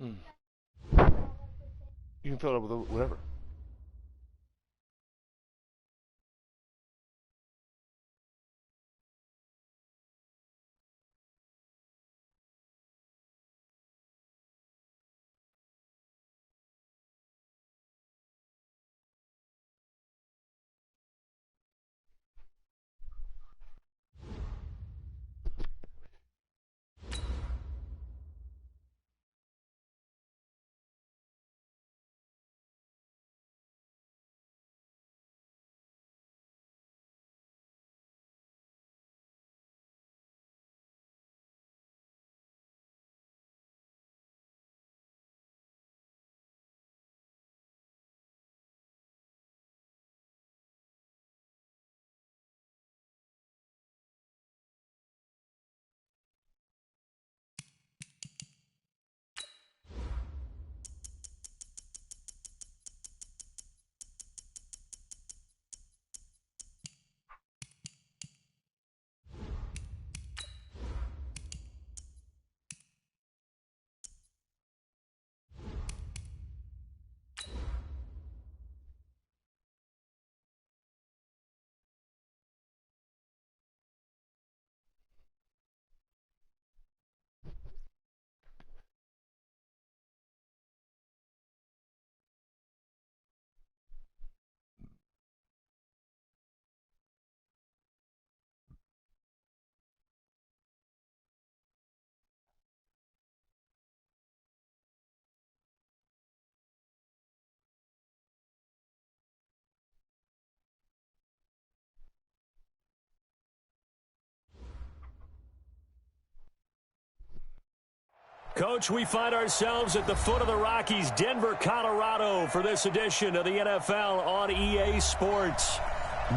You can fill it up with whatever. Coach, we find ourselves at the foot of the Rockies, Denver, Colorado, for this edition of the NFL on EA Sports.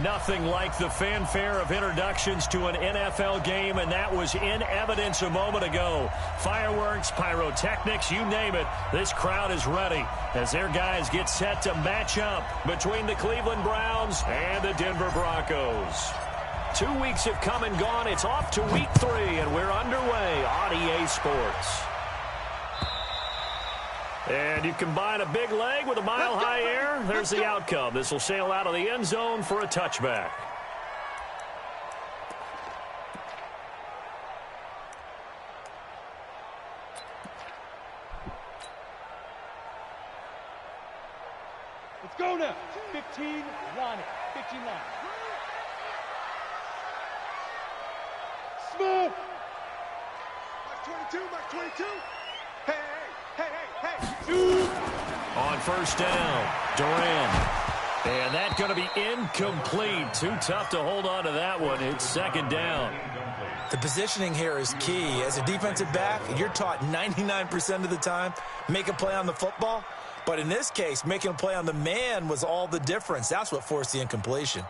Nothing like the fanfare of introductions to an NFL game, and that was in evidence a moment ago. Fireworks, pyrotechnics, you name it, this crowd is ready as their guys get set to match up between the Cleveland Browns and the Denver Broncos. 2 weeks have come and gone. It's off to week 3, and we're underway on EA Sports. And you combine a big leg with a mile-high air, there's the outcome. This will sail out of the end zone for a touchback. Let's go now. 15, line it. 15 line. Smoke! Mark 22, Mark 22. Hey, hey, hey, hey. On first down, Duran. And that's going to be incomplete. Too tough to hold on to that one. It's second down. The positioning here is key. As a defensive back, you're taught 99% of the time, make a play on the football. But in this case, making a play on the man was all the difference. That's what forced the incompletion.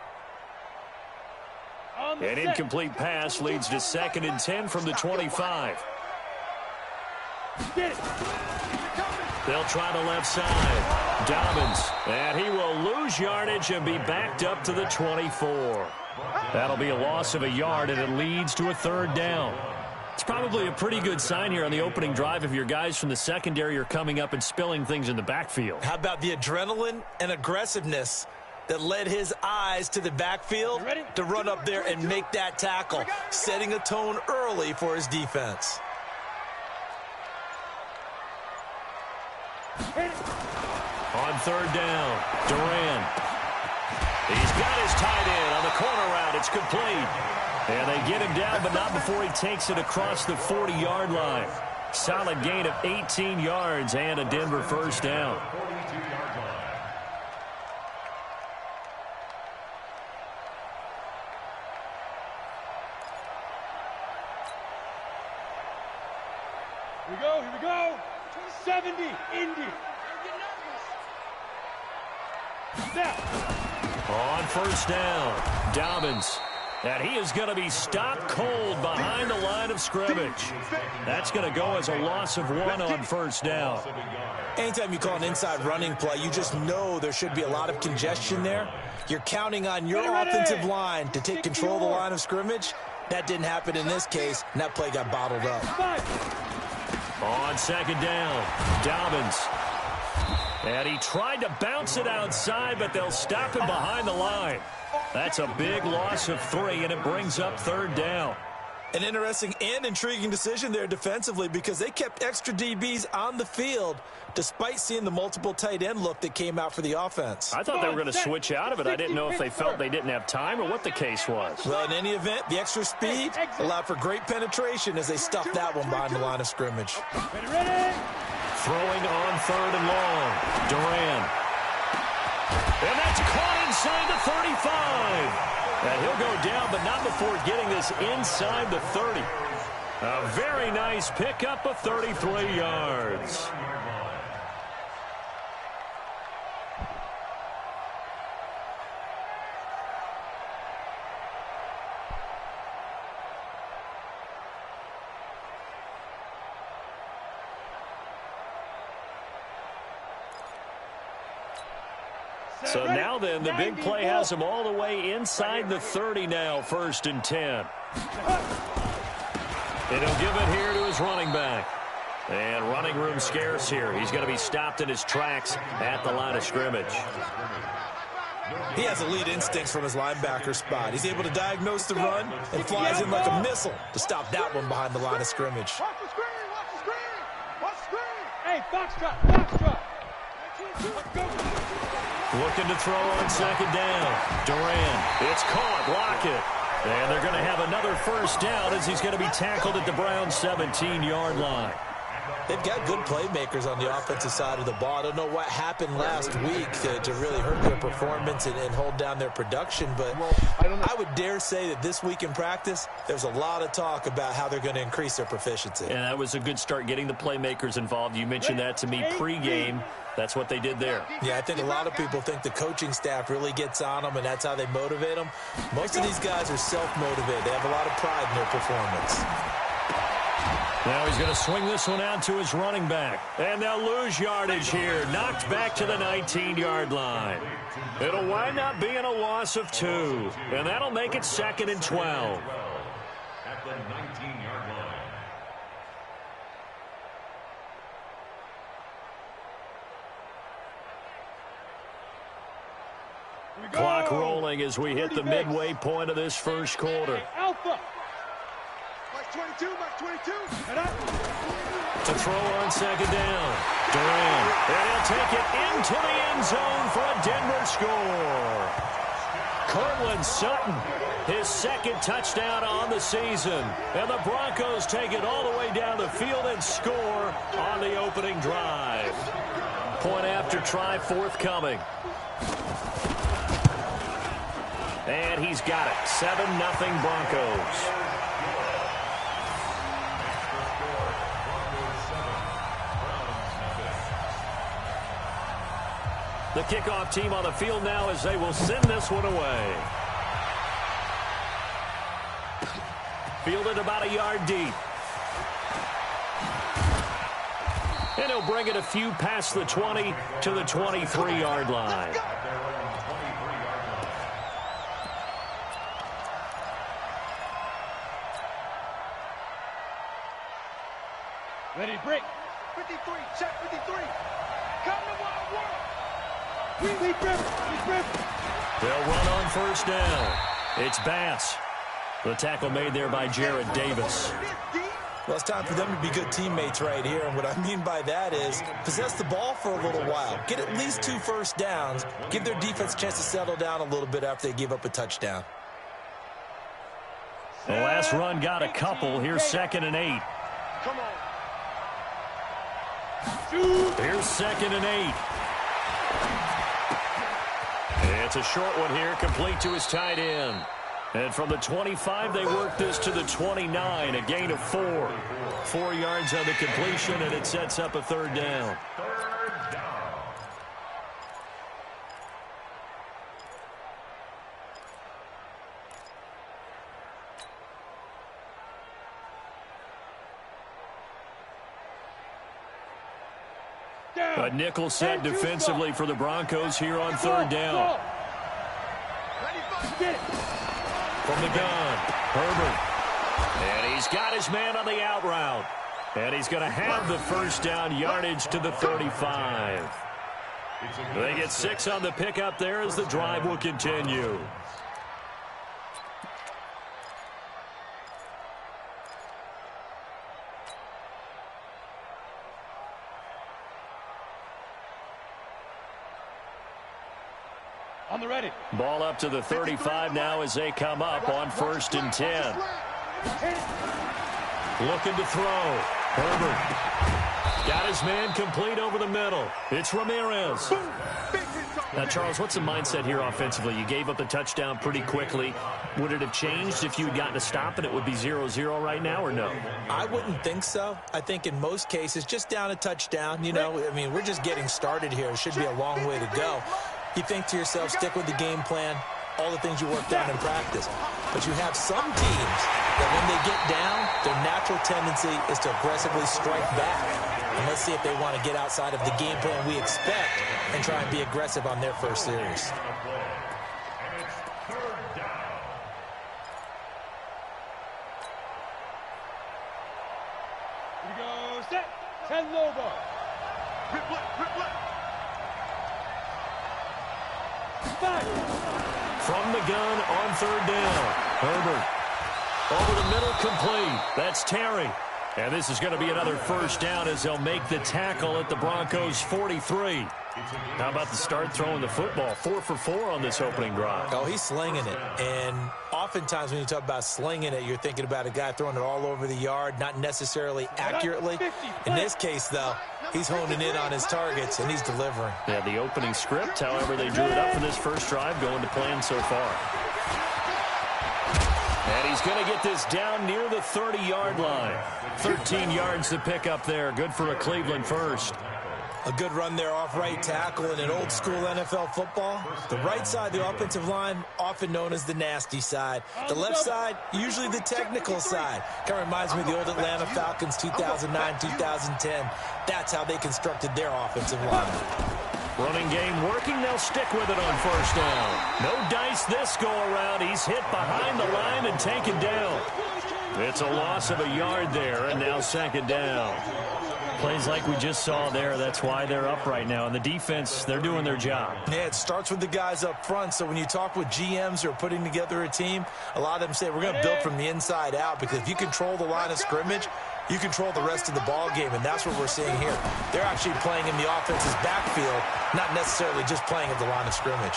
An incomplete pass leads to 2nd and 10 from the 25. They'll try the left side. Dobbins, and he will lose yardage and be backed up to the 24. That'll be a loss of a yard, and it leads to a 3rd down. It's probably a pretty good sign here on the opening drive if your guys from the secondary are coming up and spilling things in the backfield. How about the adrenaline and aggressiveness that led his eyes to the backfield to run up there and make that tackle, setting a tone early for his defense. On 3rd down, Duran. He's got his tight end on the corner route. It's complete. And they get him down, but not before he takes it across the 40-yard line. Solid gain of 18 yards and a Denver first down. Here we go, here we go. 70, Indy. Snap. On first down, Dobbins. And he is going to be stopped cold behind the line of scrimmage. That's going to go as a loss of 1 on first down. Anytime you call an inside running play, you just know there should be a lot of congestion there. You're counting on your offensive line to take control of the line of scrimmage. That didn't happen in this case, and that play got bottled up. On second down, Dobbins. And he tried to bounce it outside, but they'll stop him behind the line. That's a big loss of 3, and it brings up third down. An interesting and intriguing decision there defensively because they kept extra DBs on the field despite seeing the multiple tight end look that came out for the offense. I thought they were going to switch out of it. I didn't know if they felt they didn't have time or what the case was. Well, in any event, the extra speed allowed for great penetration as they stuffed that one behind the line of scrimmage. Ready? Throwing on third and long. Duran. And that's caught inside the 35. And he'll go down, but not before getting this inside the 30. A very nice pickup of 33 yards. So now then, the big play has him all the way inside the 30 now, 1st and 10. And he'll give it here to his running back. And running room scarce here. He's going to be stopped in his tracks at the line of scrimmage. He has elite instincts from his linebacker spot. He's able to diagnose the run and flies in like a missile to stop that one behind the line of scrimmage. Watch the screen! Watch the screen! Watch the screen! Hey, foxtrot! Foxtrot! Let's go! Looking to throw on second down. Duran. It's caught. Block it. And they're going to have another first down as he's going to be tackled at the Browns' 17-yard line. They've got good playmakers on the offensive side of the ball. I don't know what happened last week to really hurt their performance and hold down their production, but I would dare say that this week in practice, there's a lot of talk about how they're going to increase their proficiency. And that was a good start getting the playmakers involved. You mentioned that to me pregame. That's what they did there. Yeah, I think a lot of people think the coaching staff really gets on them, and that's how they motivate them. Most of these guys are self-motivated. They have a lot of pride in their performance. Now he's going to swing this one out to his running back. And they'll lose yardage here. Knocked back to the 19-yard line. It'll wind up being a loss of 2. And that'll make it 2nd and 12. At the 19-yard line. Clock rolling as we hit the midway point of this first quarter. Alpha! Mike 22, Mike 22. To throw on second down. Duran. And he'll take it into the end zone for a Denver score. Cortland Sutton, his 2nd touchdown on the season. And the Broncos take it all the way down the field and score on the opening drive. Point after try forthcoming. And he's got it. 7-0 Broncos. The kickoff team on the field now as they will send this one away. Fielded about a yard deep. And he'll bring it a few past the 20 to the 23-yard line. Ready, break. 53, check 53. Come to Wild World. We grip. They'll run on first down. It's Bass. The tackle made there by Jared Davis. Well, it's time for them to be good teammates right here, and what I mean by that is possess the ball for a little while. Get at least 2 first downs. Give their defense a chance to settle down a little bit after they give up a touchdown. The last run got a couple. Here's 2nd and 8. Come on. Here's 2nd and 8. It's a short one here, complete to his tight end. And from the 25, they work this to the 29, a gain of 4. 4 yards on the completion, and it sets up a third down. A nickel set defensively for the Broncos here on third down. From the gun, Herbert. And he's got his man on the out route. And he's going to have the first down, yardage to the 35. They get 6 on the pickup there as the drive will continue. On the ready. Ball up to the 35 now as they come up on 1st and 10. Looking to throw. Herbert got his man complete over the middle. It's Ramirez. Now, Charles, what's the mindset here offensively? You gave up the touchdown pretty quickly. Would it have changed if you had gotten a stop and it would be 0-0 right now, or no? I wouldn't think so. I think in most cases, just down a touchdown, you know, I mean, we're just getting started here. It should be a long way to go. You think to yourself, stick with the game plan, all the things you worked on in practice. But you have some teams that when they get down, their natural tendency is to aggressively strike back. And let's see if they want to get outside of the game plan we expect and try and be aggressive on their first series. Here we go, set. 10 Lobo. Rip left. From the gun on 3rd down. Herbert over the middle, complete. That's Terry. And this is going to be another first down as they'll make the tackle at the Broncos' 43. How about the start throwing the football? 4 for 4 on this opening drive. Oh, he's slinging it. And oftentimes when you talk about slinging it, you're thinking about a guy throwing it all over the yard, not necessarily accurately. In this case, though, he's honing in on his targets, and he's delivering. Yeah, the opening script, however, they drew it up for this first drive, going to plan so far. And he's going to get this down near the 30-yard line. 13 yards to pick up there. Good for a Cleveland first. A good run there off right tackle in an old-school NFL football. The right side, the offensive line, often known as the nasty side. The left side, usually the technical side. Kind of reminds me of the old Atlanta Falcons 2009, 2010. That's how they constructed their offensive line. Running game working. They'll stick with it on 1st down. No dice this go-around. He's hit behind the line and taken down. It's a loss of a yard there, and now 2nd down. Plays like we just saw there. That's why they're up right now. And the defense, they're doing their job. Yeah, it starts with the guys up front. So when you talk with GMs who are putting together a team, a lot of them say we're going to build from the inside out, because if you control the line of scrimmage, you control the rest of the ball game, and that's what we're seeing here. They're actually playing in the offense's backfield, not necessarily just playing at the line of scrimmage.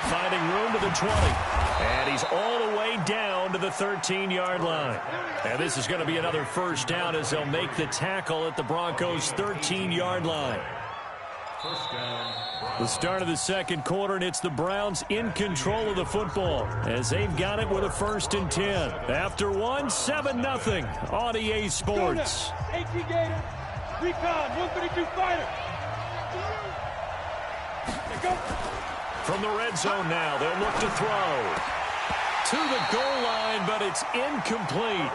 Finding room to the 20. And he's all the way down to the 13-yard line. And this is going to be another first down as they'll make the tackle at the Broncos' 13-yard line. The start of the 2nd quarter, and it's the Browns in control of the football as they've got it with a 1st and 10. After 7-0 on EA Sports. AT Gator, Recon, 132 fighter. They go. From the red zone now, they'll look to throw. To the goal line, but it's incomplete.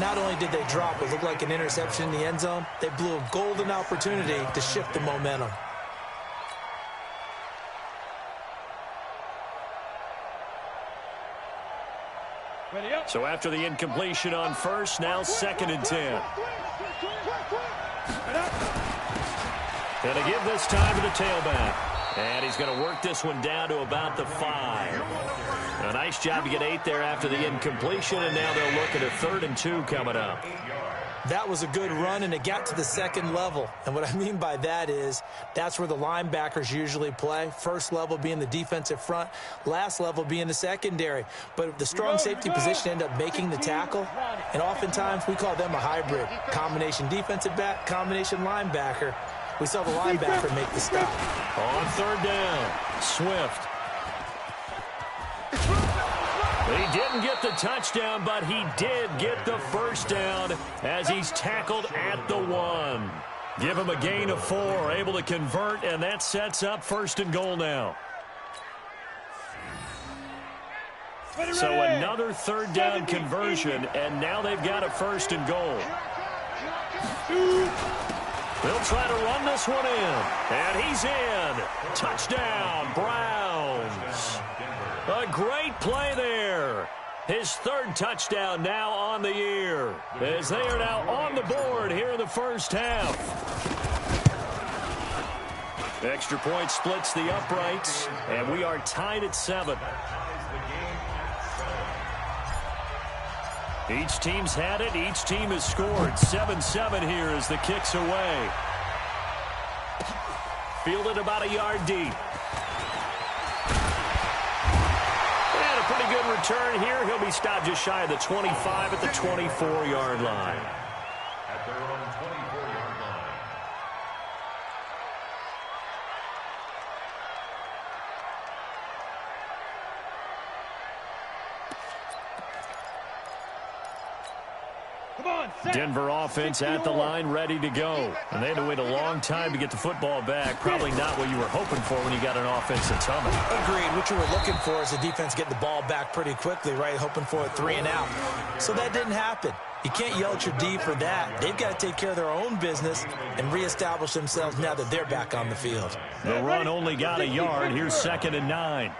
Not only did they drop what looked like an interception in the end zone, they blew a golden opportunity to shift the momentum. So after the incompletion on 1st, now 2nd and 10. Going to give this time to the tailback. And he's going to work this one down to about the 5. A nice job to get 8 there after the incompletion, and now they'll look at a 3rd and 2 coming up. That was a good run, and it got to the 2nd level. And what I mean by that is that's where the linebackers usually play. First level being the defensive front, last level being the secondary. But the strong safety position ended up making the tackle, and oftentimes we call them a hybrid. Combination defensive back, combination linebacker. We saw the linebacker make the stop. On 3rd down, Swift. He didn't get the touchdown, but he did get the first down as he's tackled at the 1. Give him a gain of 4, able to convert, and that sets up 1st and goal now. So another 3rd down conversion, and now they've got a 1st and goal. They'll try to run this one in, and he's in. Touchdown, Browns. A great play there. His third touchdown now on the year, as they are now on the board here in the first half. Extra point splits the uprights, and we are tied at 7. Each team's had it. Each team has scored. 7-7 here as the kick's away. Fielded about a yard deep. And a pretty good return here. He'll be stopped just shy of the 25 at the 24-yard line. At their own 24-yard line. Denver offense at the line, ready to go. And they had to wait a long time to get the football back. Probably not what you were hoping for when you got an offense that's humming. Agreed. What you were looking for is the defense getting the ball back pretty quickly, right? Hoping for a 3 and out. So that didn't happen. You can't yell at your D for that. They've got to take care of their own business and reestablish themselves now that they're back on the field. The run only got a yard. Here's 2nd and 9.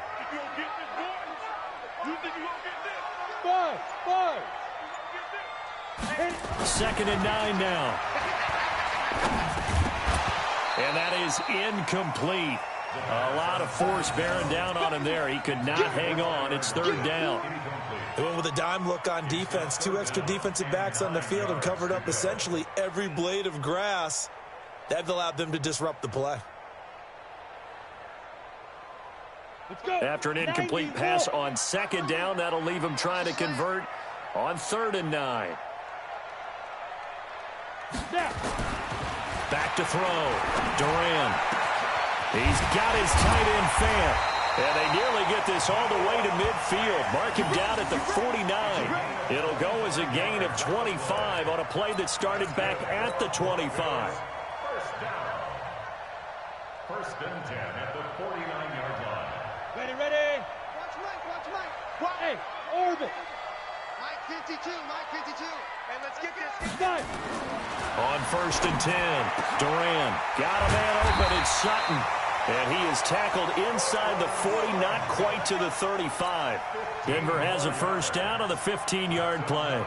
Five. 2nd and 9 now. And that is incomplete. A lot of force bearing down on him there. He could not hang on. It's 3rd down. They went with a dime look on defense. 2 extra defensive backs on the field and covered up essentially every blade of grass. That allowed them to disrupt the play. After an incomplete pass on 2nd down, that'll leave him trying to convert on 3rd and 9. Back to throw. Duran. He's got his tight end Fant. And they nearly get this all the way to midfield. Mark him down at the 49. It'll go as a gain of 25 on a play that started back at the 25. First down. 1st and 10 at the 49-yard line. Ready. Watch Mike. Hey, orbit. Mike 52. And let's get this. Done. On 1st and 10, Duran got a man open. It's Sutton. And he is tackled inside the 40, not quite to the 35. Denver has a 1st down on the 15-yard play.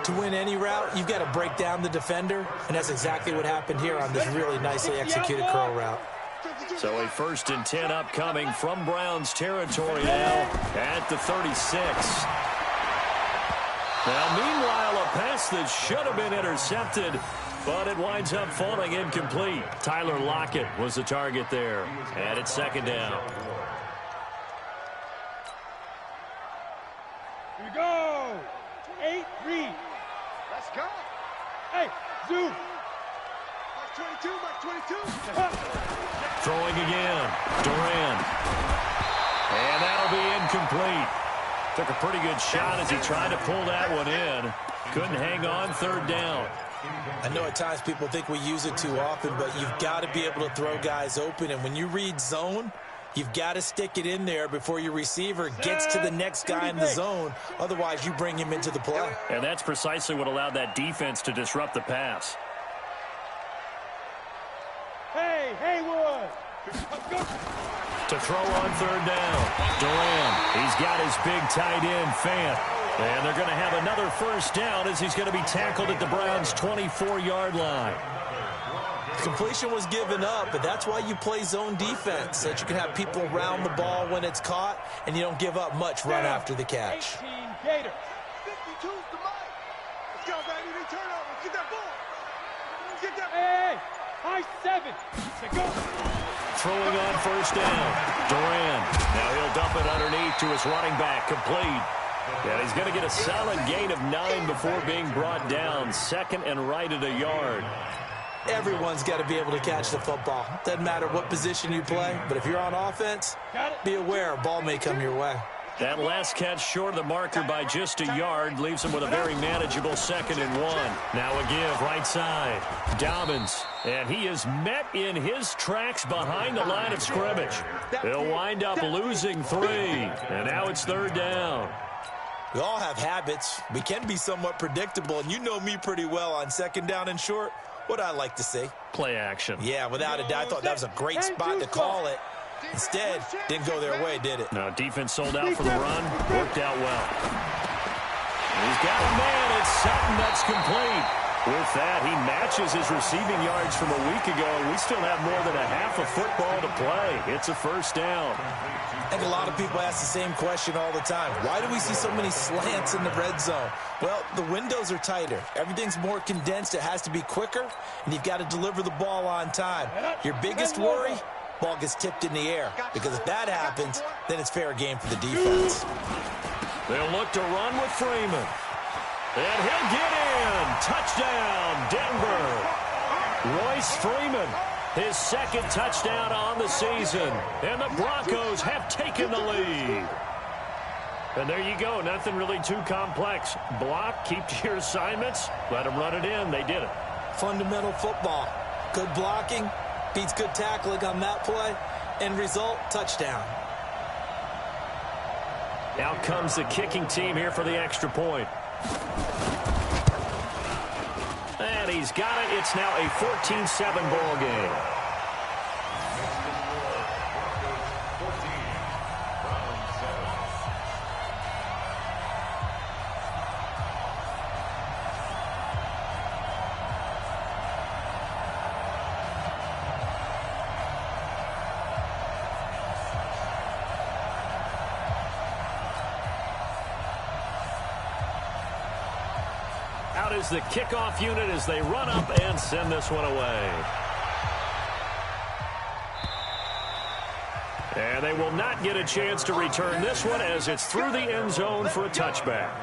To win any route, you've got to break down the defender, and that's exactly what happened here on this really nicely executed curl route. So a 1st and 10 upcoming from Browns territory now at the 36. Now, meanwhile, a pass that should have been intercepted, but it winds up falling incomplete. Tyler Lockett was the target there, and it's 2nd down. Here we go. 8 read. Let's go. Hey, zoom. Mark 22. Throwing again. Duran. And that'll be incomplete. Took a pretty good shot as he tried to pull that one in. Couldn't hang on. 3rd down. I know at times people think we use it too often, but you've got to be able to throw guys open. And when you read zone, you've got to stick it in there before your receiver gets to the next guy in the zone. Otherwise, you bring him into the play. And that's precisely what allowed that defense to disrupt the pass. Hey, Haywood. Go. To throw on 3rd down. Duran. He's got his big tight end, Fant. And they're going to have another 1st down as he's going to be tackled at the Browns' 24-yard line. Completion was given up, but that's why you play zone defense, so that you can have people around the ball when it's caught, and you don't give up much run after the catch. 18 Gators. 52's the Mike. Let's go, baby. We turn over. Get that ball. Get that. Hey, high 7. Let's go. Throwing on 1st down. Duran. Now he'll dump it underneath to his running back. Complete. And he's going to get a solid gain of 9 before being brought down. 2nd and right at a yard. Everyone's got to be able to catch the football. Doesn't matter what position you play, but if you're on offense, be aware a ball may come your way. That last catch short of the marker by just a yard leaves him with a very manageable 2nd and 1. Now a give right side. Dobbins. And he is met in his tracks behind the line of scrimmage. He'll wind up losing 3. And now it's 3rd down. We all have habits. We can be somewhat predictable, and you know me pretty well on 2nd down and short. What I like to see. Play action. Yeah, without a doubt. I thought that was a great spot to call it. Instead, didn't go their way, did it? No, defense sold out for the run. Worked out well. He's got a man. It's Sutton that's complete. With that, he matches his receiving yards from a week ago. We still have more than a half a football to play. It's a first down. I think a lot of people ask the same question all the time. Why do we see so many slants in the red zone? Well, the windows are tighter. Everything's more condensed. It has to be quicker, and you've got to deliver the ball on time. Your biggest worry? Ball gets tipped in the air. Because if that happens, then it's fair game for the defense. They'll look to run with Freeman. And he'll get in. Touchdown, Denver. Royce Freeman, his second touchdown on the season. And the Broncos have taken the lead. And there you go. Nothing really too complex. Block, keep to your assignments, let them run it in. They did it. Fundamental football. Good blocking beats good tackling on that play. End result, touchdown. Out comes the kicking team here for the extra point. And he's got it. It's now a 14-7 ball game. Out is the kickoff unit as they run up and send this one away. And they will not get a chance to return this one as it's through the end zone for a touchback.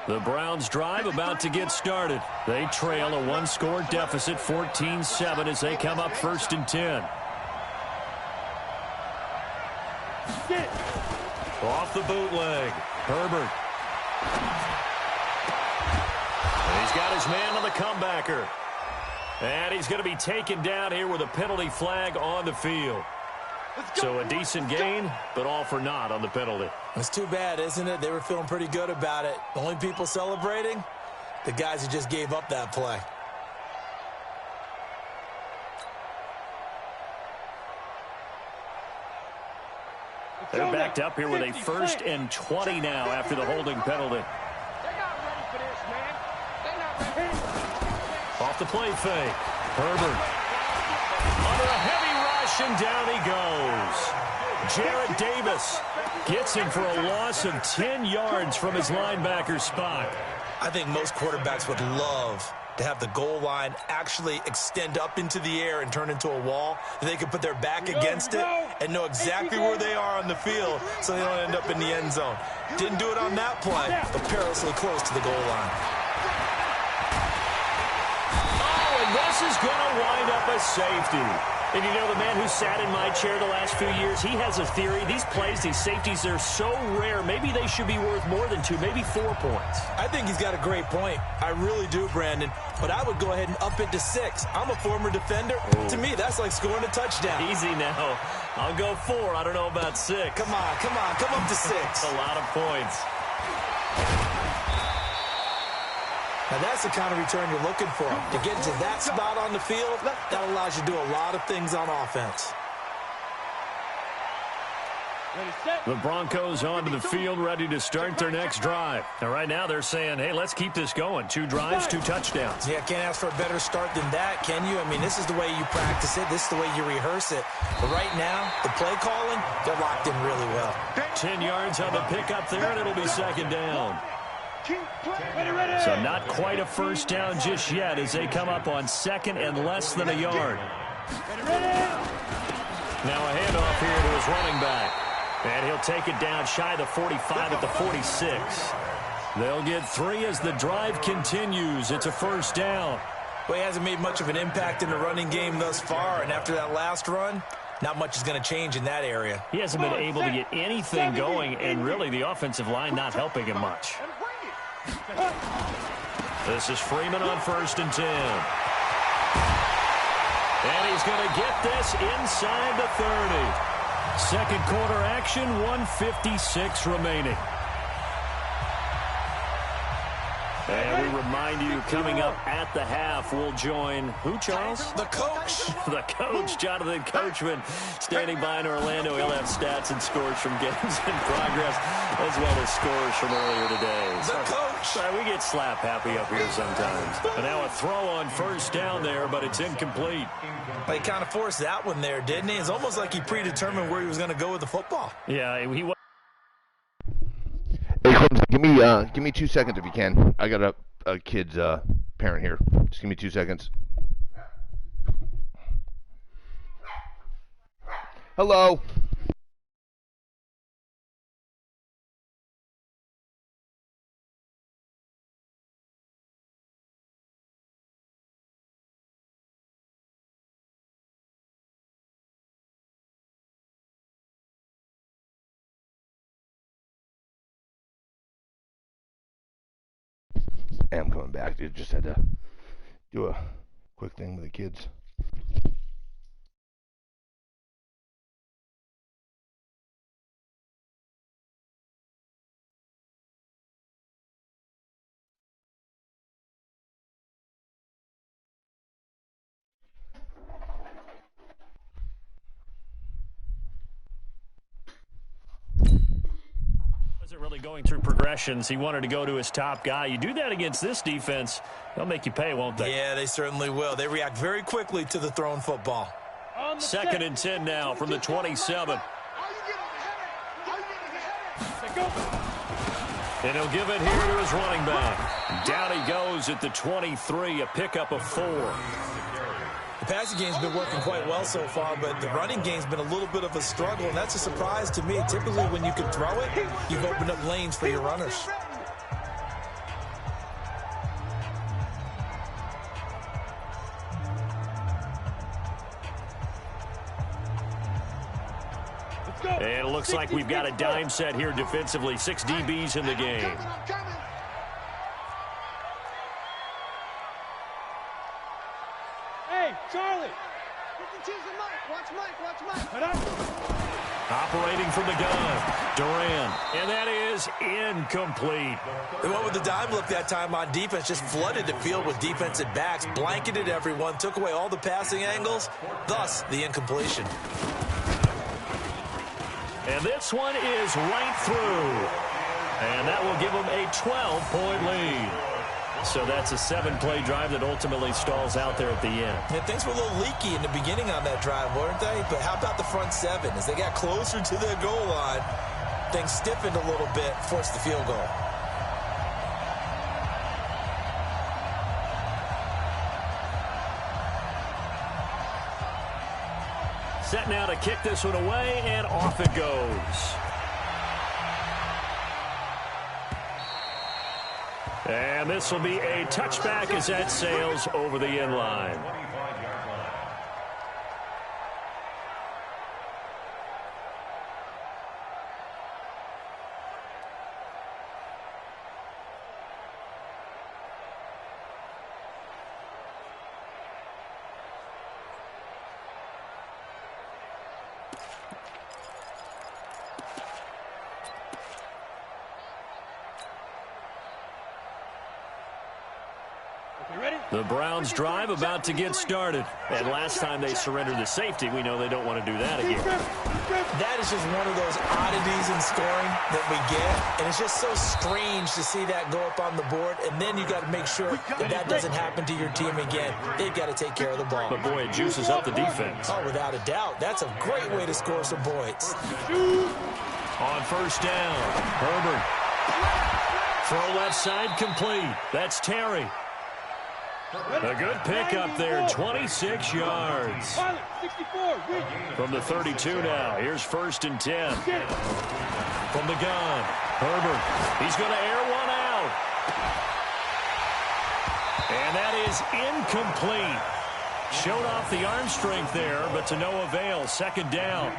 The Browns drive about to get started. They trail a one-score deficit, 14-7, as they come up 1st and 10. Off the bootleg. Herbert. And he's got his man on the comebacker. And he's going to be taken down here with a penalty flag on the field. So a decent gain, but all for naught on the penalty. It's too bad, isn't it? They were feeling pretty good about it. The only people celebrating? The guys who just gave up that play. They're backed up here with a 1st and 20 now after the holding penalty. They're not ready for this, man. They're not ready. Off the play fake. Herbert. Under a heavy rush, and down he goes. Jarrett Davis gets him for a loss of 10 yards from his linebacker spot. I think most quarterbacks would love to have the goal line actually extend up into the air and turn into a wall. They could put their back against it and know exactly where they are on the field so they don't end up in the end zone. Didn't do it on that play, but perilously close to the goal line. Oh, and this is going to wind up a safety. And you know, the man who sat in my chair the last few years, he has a theory. These plays, these safeties, they're so rare. Maybe they should be worth more than 2, maybe 4 points. I think he's got a great point. I really do, Brandon. But I would go ahead and up it to 6. I'm a former defender. Ooh. To me, that's like scoring a touchdown. Easy now. I'll go 4. I don't know about 6. Come on. Come up to 6. A lot of points. Now, that's the kind of return you're looking for. To get to that spot on the field, that allows you to do a lot of things on offense. The Broncos onto the field, ready to start their next drive. Now, right now, they're saying, hey, let's keep this going. 2 drives, 2 touchdowns. Yeah, can't ask for a better start than that, can you? I mean, this is the way you practice it. This is the way you rehearse it. But right now, the play calling, they're locked in really well. 10 yards on the pickup there, and it'll be 2nd down. So not quite a first down just yet as they come up on 2nd and less than a yard. Now a handoff here to his running back. And he'll take it down shy of the 45 at the 46. They'll get 3 as the drive continues. It's a first down. Well, he hasn't made much of an impact in the running game thus far, and after that last run, not much is going to change in that area. He hasn't been able to get anything going, and really the offensive line not helping him much. This is Freeman on 1st and 10. And he's going to get this inside the 30. Second quarter action, 1:56 remaining. And we remind you, coming up at the half, we'll join who, Charles? The coach. The coach, Jonathan Coachman, standing by in Orlando. He'll have stats and scores from games in progress, as well as scores from earlier today. The coach. Sorry, we get slap happy up here sometimes. And now a throw on 1st down there, but it's incomplete. But he kind of forced that one there, didn't he? It's almost like he predetermined where he was going to go with the football. Yeah, he was. Hey, Clemson, give me 2 seconds if you can. I got a kid's parent here. Just give me 2 seconds. Hello. I'm coming back, dude. Just had to do a quick thing with the kids. Wasn't really going through progressions. He wanted to go to his top guy. You do that against this defense, they'll make you pay, won't they? Yeah, they certainly will. They react very quickly to the thrown football. 2nd and 10 now from the 27. And he'll give it here to his running back. Down he goes at the 23, a pickup of 4. The passing game's been working quite well so far, but the running game's been a little bit of a struggle, and that's a surprise to me. Typically, when you can throw it, you've opened up lanes for your runners. And it looks like we've got a dime set here defensively. 6 DBs in the game. Hey, Charlie. Watch Mike. Operating from the gun, Duran. And that is incomplete. They went with the dime look that time on defense, just flooded the field with defensive backs, blanketed everyone, took away all the passing angles, thus the incompletion. And this one is right through. And that will give them a 12-point lead. So that's a 7-play drive that ultimately stalls out there at the end. And things were a little leaky in the beginning on that drive, weren't they? But how about the front 7? As they got closer to their goal line, things stiffened a little bit, forced the field goal. Set now to kick this one away, and off it goes. And this will be a touchback as that sails over the end line. The Browns drive about to get started. And last time they surrendered the safety, we know they don't want to do that again. That is just one of those oddities in scoring that we get. And it's just so strange to see that go up on the board. And then you got to make sure that that doesn't happen to your team again. They've got to take care of the ball. But, boy, it juices up the defense. Oh, without a doubt. That's a great way to score some points. On 1st down, Herbert. Throw left side complete. That's Terry. A good pickup there, 26 yards. From the 32 now, here's 1st and 10. From the gun, Herbert. He's going to air one out. And that is incomplete. Showed off the arm strength there, but to no avail. 2nd down.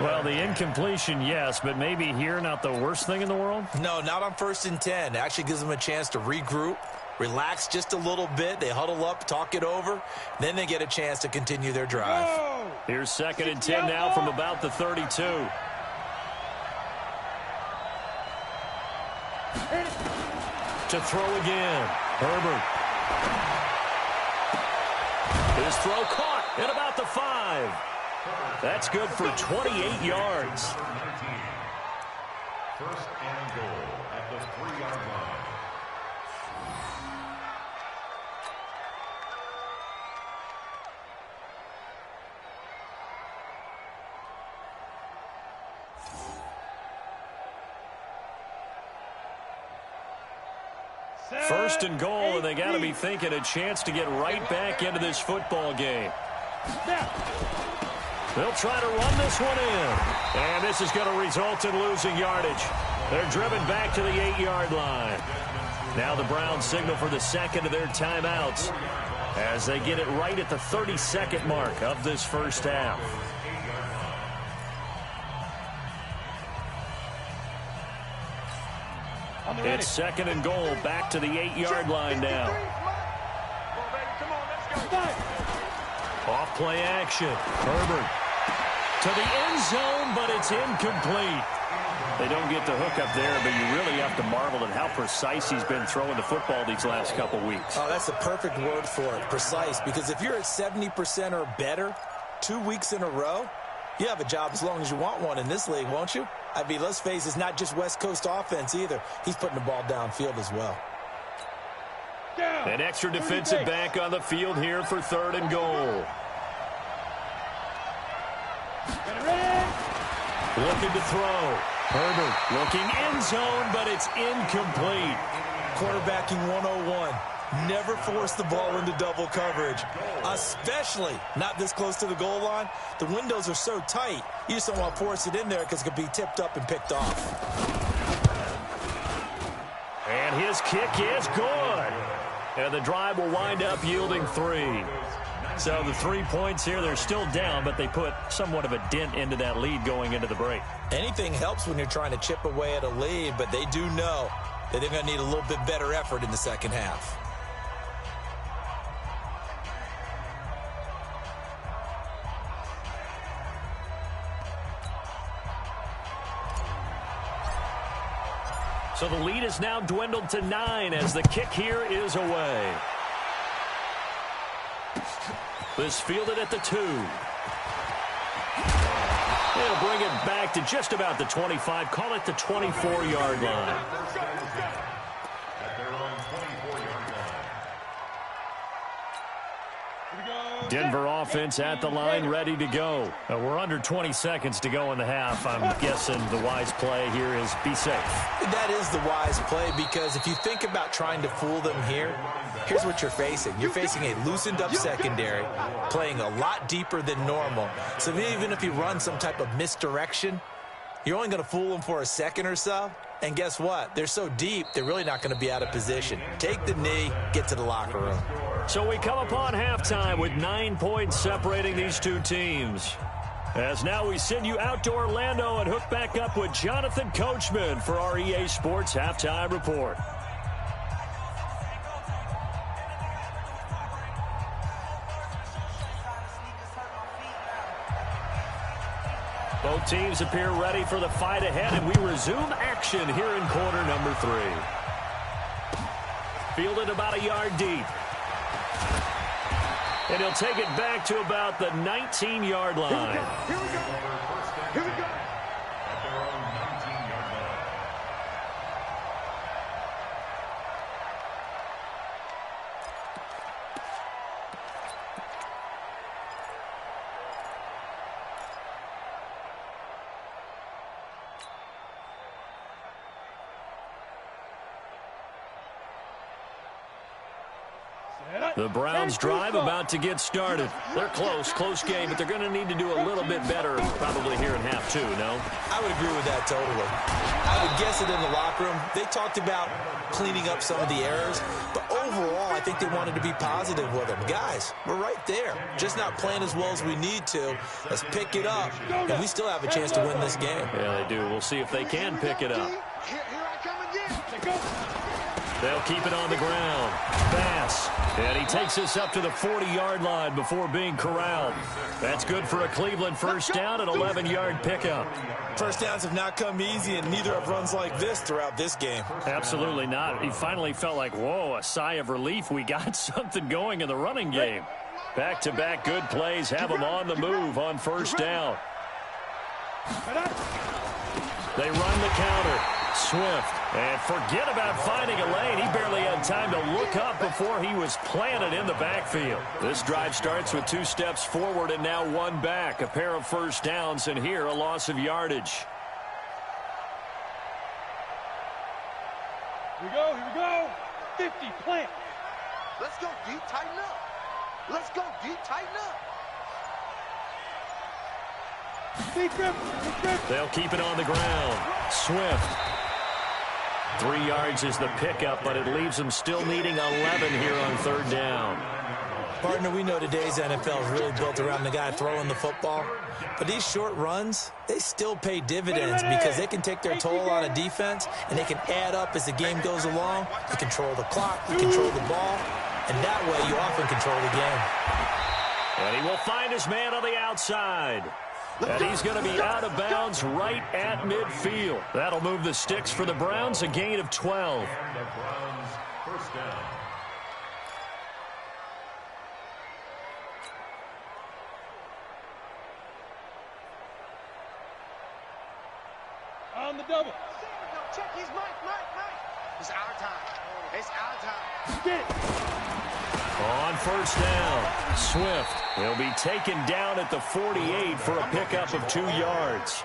Well, the incompletion, yes, but maybe here not the worst thing in the world? No, not on 1st and 10. It actually gives them a chance to regroup, relax just a little bit. They huddle up, talk it over. Then they get a chance to continue their drive. Here's 2nd and 10 now from about the 32. To throw again. Herbert. His throw caught at about the 5. That's good for 28 yards. 1st and goal at the 3-yard line. First and goal, and they got to be thinking a chance to get right back into this football game. They'll try to run this one in. And this is going to result in losing yardage. They're driven back to the 8-yard line. Now the Browns signal for the second of their timeouts as they get it right at the 32nd mark of this first half. It's 2nd and goal, back to the 8-yard line now. Off play action. Herbert to the end zone, but it's incomplete. They don't get the hook up there, but you really have to marvel at how precise he's been throwing the football these last couple weeks. Oh, that's the perfect word for it, precise, because if you're at 70% or better 2 weeks in a row, you have a job as long as you want one in this league, won't you? I mean, let's face it, it's not just West Coast offense either. He's putting the ball downfield as well. An extra defensive back on the field here for 3rd and goal. Looking to throw. Herbert looking end zone, but it's incomplete. Quarterbacking 101. Never force the ball into double coverage, especially not this close to the goal line. The windows are so tight, you just don't want to force it in there because it could be tipped up and picked off. And his kick is good. And the drive will wind up yielding 3. So the 3 points here, they're still down, but they put somewhat of a dent into that lead going into the break. Anything helps when you're trying to chip away at a lead, but they do know that they're going to need a little bit better effort in the second half. So the lead is now dwindled to 9 as the kick here is away. This fielded at the 2. They'll bring it back to just about the 25. Call it the 24-yard line. Denver offense at the line, ready to go. We're under 20 seconds to go in the half. I'm guessing the wise play here is be safe. That is the wise play, because if you think about trying to fool them here, here's what you're facing. You're facing a loosened-up secondary, playing a lot deeper than normal. So even if you run some type of misdirection, you're only going to fool them for a second or so. And guess what? They're so deep, they're really not going to be out of position. Take the knee, get to the locker room. So we come upon halftime with 9 points separating these two teams. As now we send you out to Orlando and hook back up with Jonathan Coachman for our EA Sports Halftime Report. Both teams appear ready for the fight ahead, and we resume action here in quarter number 3. Fielded about a yard deep. And he'll take it back to about the 19-yard line. Here we go. Here we go. At their own 19-yard line. The Browns drive about to get started. They're close game, but they're going to need to do a little bit better probably here in half 2, no? I would agree with that totally. I would guess it in the locker room. They talked about cleaning up some of the errors, but overall, I think they wanted to be positive with them. Guys, we're right there. Just not playing as well as we need to. Let's pick it up, and we still have a chance to win this game. Yeah, they do. We'll see if they can pick it up. Here I come again. Let's go. They'll keep it on the ground. Pass. And he takes us up to the 40-yard line before being corralled. That's good for a Cleveland first down and 11-yard pickup. First downs have not come easy, and neither have runs like this throughout this game. Absolutely not. He finally felt like, whoa, a sigh of relief. We got something going in the running game. Back-to-back good plays have him on the move on first down. They run the counter. Swift. And forget about finding a lane. He barely had time to look up before he was planted in the backfield. This drive starts with 2 steps forward and now 1 back. A pair of first downs, and here a loss of yardage. Here we go. 50, plant. Let's go deep, tighten up. Let's go deep, tighten up. Big grip. They'll keep it on the ground. Swift. 3 yards is the pickup, but it leaves them still needing 11 here on third down. Partner, we know today's NFL is really built around the guy throwing the football. But these short runs, they still pay dividends because they can take their toll on a defense, and they can add up as the game goes along. You control the clock, you control the ball, and that way you often control the game. And he will find his man on the outside. And he's going to be out of bounds right at midfield. That'll move the sticks for the Browns, a gain of 12. And the Browns first down. On the double. Check his mic. It's our time. Get it. On first down, Swift will be taken down at the 48 for a pickup of 2 yards.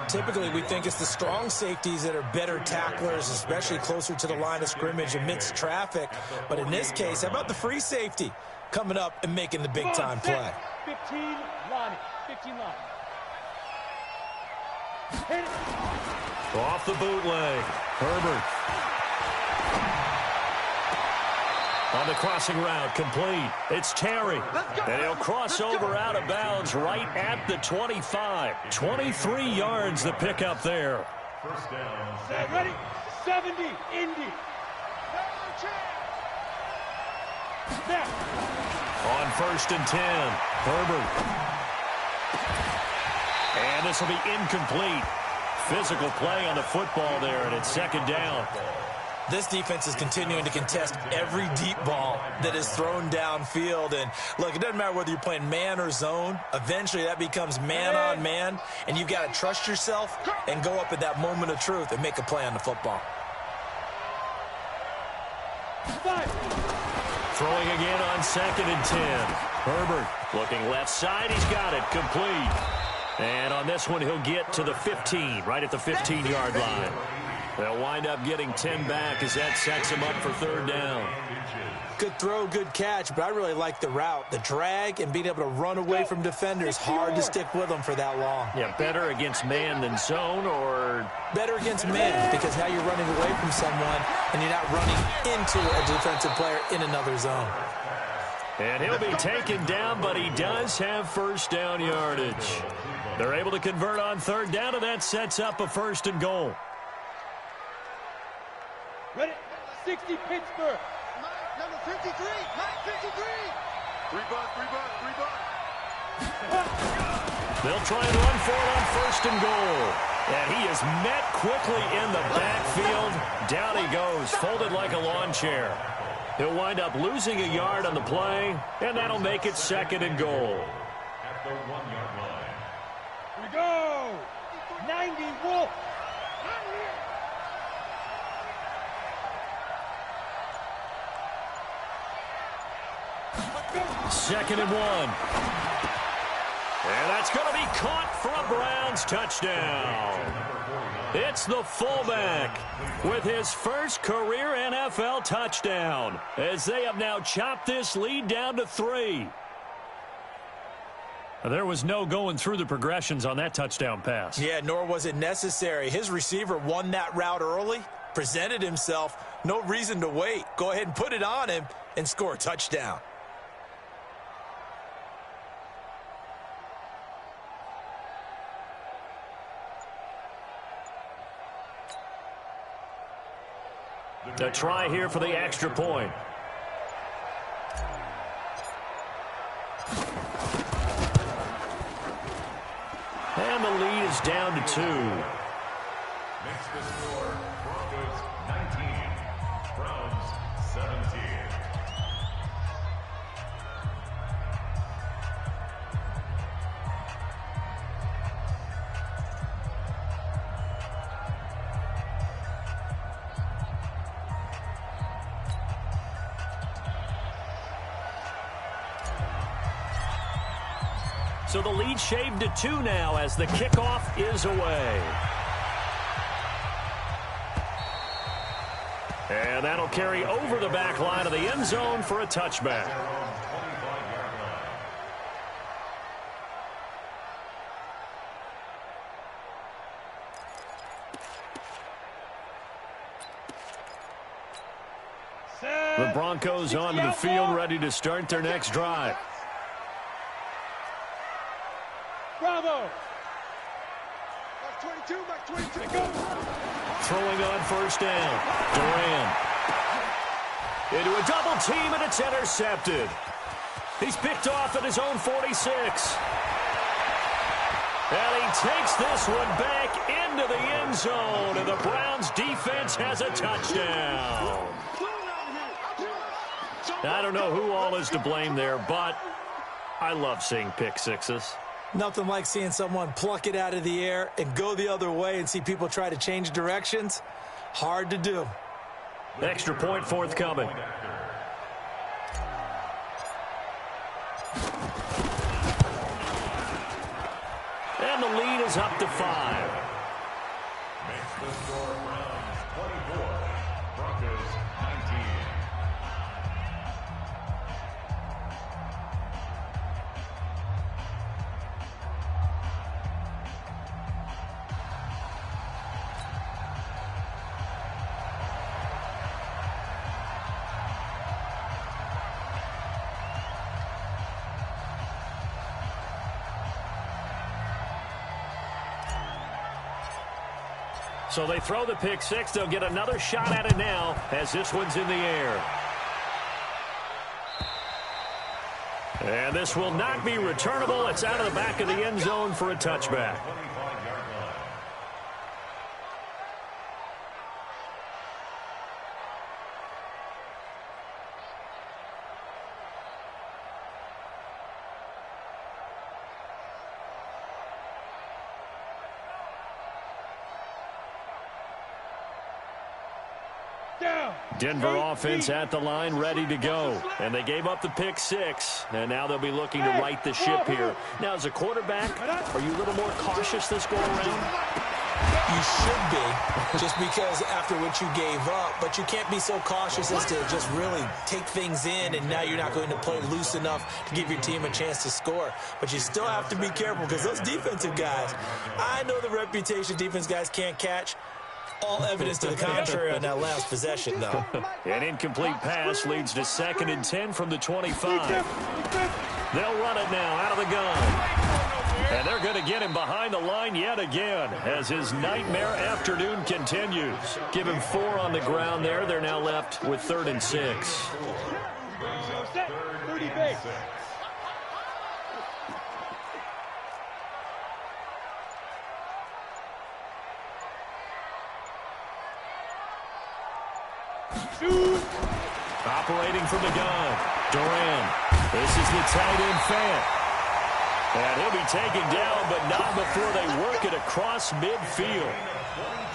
Typically, we think it's the strong safeties that are better tacklers, especially closer to the line of scrimmage amidst traffic. But in this case, how about the free safety coming up and making the big-time play? 15, Lonnie. 15, Lonnie. Hit it. Off the bootleg, Herbert. On the crossing route, complete. It's Terry. And he'll cross over out of bounds right at the 25. 23 yards the pickup there. First down. Set, ready? 70, Indy. Snap. On first and 10, Herbert. And this will be incomplete. Physical play on the football there, and it's second down. This defense is continuing to contest every deep ball that is thrown downfield. And, look, it doesn't matter whether you're playing man or zone. Eventually, that becomes man on man, and you've got to trust yourself and go up at that moment of truth and make a play on the football. Throwing again on second and 10. Herbert looking left side. He's got it. Complete. And on this one, he'll get to the 15, right at the 15-yard line. They'll wind up getting 10 back as that sets him up for third down. Good throw, good catch, but I really like the route. The drag and being able to run away from defenders, hard to stick with them for that long. Yeah, better against man than zone, or? Better against man, because now you're running away from someone and you're not running into a defensive player in another zone. And he'll be taken down, but he does have first down yardage. They're able to convert on third down, and that sets up a first and goal. Ready? 60, Pittsburgh. Number 53. Mike 53. Three buck. They'll try and run for it on first and goal. And he is met quickly in the backfield. Down he goes, folded like a lawn chair. He'll wind up losing a yard on the play, and that'll make it second and goal. At the 1-yard line. Here we go. 90, Wolf. Second and 1. And that's going to be caught for a Browns touchdown. It's the fullback with his first career NFL touchdown, as they have now chopped this lead down to 3. There was no going through the progressions on that touchdown pass. Yeah, nor was it necessary. His receiver won that route early, presented himself, no reason to wait. Go ahead and put it on him and score a touchdown. A try here for the extra point. And the lead is down to 2. Makes the score Broncos 19, Browns 17. So the lead shaved to 2 now as the kickoff is away. And that'll carry over the back line of the end zone for a touchback. The Broncos onto the field, ready to start their next drive. Bravo! Back 22, back 22, go! Throwing on first down. Durant. Into a double team, and it's intercepted. He's picked off at his own 46. And he takes this one back into the end zone, and the Browns defense has a touchdown. I don't know who all is to blame there, but I love seeing pick sixes. Nothing like seeing someone pluck it out of the air and go the other way and see people try to change directions. Hard to do. Extra point forthcoming. And the lead is up to 5. Makes the score Browns 24, Broncos 19. So they throw the pick six. They'll get another shot at it now as this one's in the air. And this will not be returnable. It's out of the back of the end zone for a touchback. Denver offense at the line, ready to go. And they gave up the pick six, and now they'll be looking to right the ship here. Now, as a quarterback, are you a little more cautious this go around? You should be, just because after what you gave up, but you can't be so cautious as to just really take things in, and now you're not going to play loose enough to give your team a chance to score. But you still have to be careful because those defensive guys, I know the reputation defense guys can't catch. All evidence to the contrary on that last possession, though. An incomplete pass leads to 2nd and 10 from the 25. They'll run it now out of the gun. And they're going to get him behind the line yet again as his nightmare afternoon continues. Give him 4 on the ground there. They're now left with 3rd and 6. 30 base. Shoot. Operating from the gun, Durant. This is the tight end Fant. And he'll be taken down, but not before they work it across midfield.